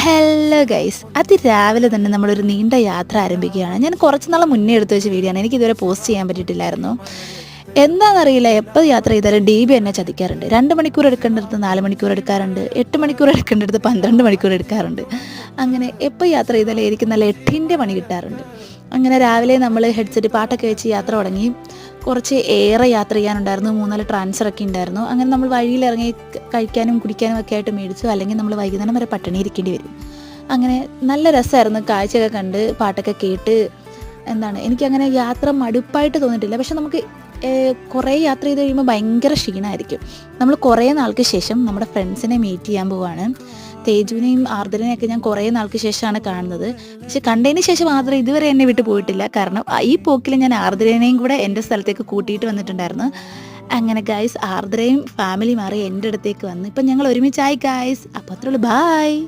Hello guys, അതിരാവിലെ തന്നെ നമ്മളൊരു നീണ്ട യാത്ര ആരംഭിക്കുകയാണ്. ഞാൻ കുറച്ച് നാൾ മുന്നേ എടുത്തു വെച്ച വീഡിയോ ആണ്. എനിക്കിതുവരെ പോസ്റ്റ് ചെയ്യാൻ പറ്റിയിട്ടില്ലായിരുന്നു. എന്താണെന്നറിയില്ല, എപ്പോൾ യാത്ര ചെയ്താലും DB എന്നെ ചതിക്കാറുണ്ട്. 2 മണിക്കൂർ എടുക്കേണ്ടടുത്ത് 4 മണിക്കൂർ എടുക്കാറുണ്ട്, 8 മണിക്കൂർ എടുക്കേണ്ടടുത്ത് 12 മണിക്കൂർ എടുക്കാറുണ്ട്. അങ്ങനെ എപ്പോൾ യാത്ര ചെയ്താലും എനിക്ക് നല്ല 8ൻ്റെ പണി കിട്ടാറുണ്ട്. അങ്ങനെ രാവിലെ നമ്മൾ ഹെഡ്സെറ്റ് പാട്ടൊക്കെ വെച്ച് യാത്ര തുടങ്ങി. കുറച്ച് ഏറെ യാത്ര ചെയ്യാനുണ്ടായിരുന്നു. 3-4 ട്രാൻസ്ഫറൊക്കെ ഉണ്ടായിരുന്നു. അങ്ങനെ നമ്മൾ വഴിയിലിറങ്ങി കഴിക്കാനും കുടിക്കാനും ഒക്കെ ആയിട്ട് മേടിച്ചു. അല്ലെങ്കിൽ നമ്മൾ വൈകുന്നേരം വരെ പട്ടിണി ഇരിക്കേണ്ടി വരും. അങ്ങനെ നല്ല രസമായിരുന്നു. കാഴ്ചയൊക്കെ കണ്ട് പാട്ടൊക്കെ കേട്ട് എനിക്കങ്ങനെ യാത്ര മടുപ്പായിട്ട് തോന്നിയിട്ടില്ല. പക്ഷെ നമുക്ക് കുറേ യാത്ര ചെയ്ത് കഴിയുമ്പോൾ ഭയങ്കര ക്ഷീണമായിരിക്കും. നമ്മൾ കുറേ നാൾക്ക് ശേഷം നമ്മുടെ ഫ്രണ്ട്സിനെ മീറ്റ് ചെയ്യാൻ പോവുകയാണ്. തേജുവിനെയും ആർദ്രനെയൊക്കെ ഞാൻ കുറേ നാൾക്ക് ശേഷമാണ് കാണുന്നത്. പക്ഷെ കണ്ടതിന് ശേഷം ആർദ്ര ഇതുവരെ എന്നെ വിട്ട് പോയിട്ടില്ല. കാരണം ഈ പോക്കിൽ ഞാൻ ആർദ്രനെയും കൂടെ എൻ്റെ സ്ഥലത്തേക്ക് കൂട്ടിയിട്ട് വന്നിട്ടുണ്ടായിരുന്നു. അങ്ങനെ ഗായ്സ്, ആർദ്രയും ഫാമിലി മാറി എൻ്റെ അടുത്തേക്ക് വന്ന് ഇപ്പം ഞങ്ങൾ ഒരുമിച്ചായി ഗായ്സ്. അപ്പോൾ അത്രയുള്ളൂ, ബായ്.